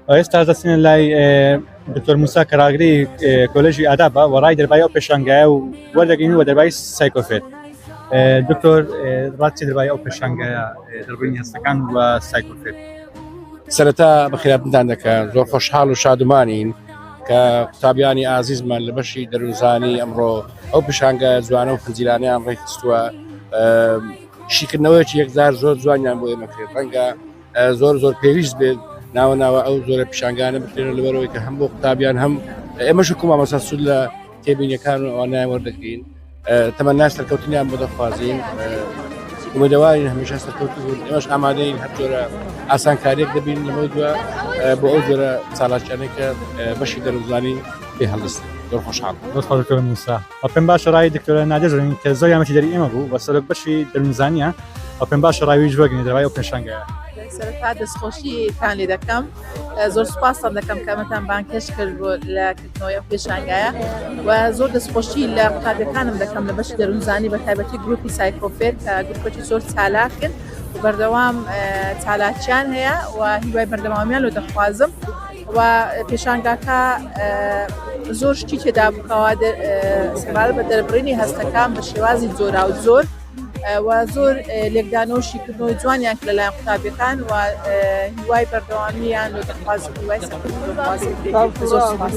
ئێستا دەستێنە لای دکتۆر موسا کەراگری کۆلێژی ئادابە و ڕای دەربای ئەو پێشانگایە و وەردەگرین و دەربای سایکۆفێت. دکتۆر ڕاتی دەربای ئەو پێشانگایە دەربڕینی هەستەکان و سایکۆفێت. سەرەتا بەخێراتتان دەکەن زۆر خۆشحاڵ و شادومانین کە قوتابیانی ئازیزمان لە بەشی دەروونزانی ئەمڕۆ ئەو پێشانگە جوانە و فنجیلانیان ڕێکخستووە شیکردنەوەیەکی یەکجار زۆر جوانیان بۆ ئێمە کرد ڕەنگە زۆر پێویست بێت ناوە ئەو زۆرە پیشانگانە بکرێنە لەبەرەوەی کە هەم بۆ قوتابیان هەم ئێمەش مامۆستا سوود لە تێبینیەکان و ئەوانیان وەردەگرین تەمەنای سەرکەوتنیان بۆ دەخوازین ومێدەوارین هەمیشە سەرکەوتی بوون ئێمەش ئامادەین هەر جۆرە ئاسانکاریەک دەبین لەمەوە دووە بۆ ئەو جۆرە چالاکیانەی کە بەشی دەروونزانی پێ هەڵدەستن زۆر خۆشحاڵ. دکتۆر موسا پێم باشە ڕای دکتۆرە نادێژین کە زۆر یامەتی دەری ئێمە بوو بە سەرۆک بەشی دەروونزانیە ئەو پێم باشە ڕاویش وەرگرین دەربای ئەو پێشانگایە. سەرەتا دەستخۆشیتان لێ دەکەم زۆر سوپاسان دەکەم کە ئەمەتان بانکەش کرد بۆ لە کردنەوەی پێشانگایە و زۆر دەستخۆشی لە قوتابیەکانم دەکەم لە بەشی دەروونزانی بە تایبەتی گروپی سایکۆفێت کە گروپێکی زۆر چالاکن و بەردەوام چالاکیان هەیە و هیوای بەردەوامیان لۆ دەخوازم و پێشانگاکە زۆر شتی تێدا بووکەوە سەبارەت بە دەربڕینی هەستەکان بە شێوازی جۆرا و زۆر و زۆر لێکدانەوە و شیکردنەوەی جوانیان کرد لەلایەن قوتابیەکان و هیوای بەردەوامیان لۆ دەخوازم هیوای سەرکەوتن دەخوازم. زۆر سوپاس.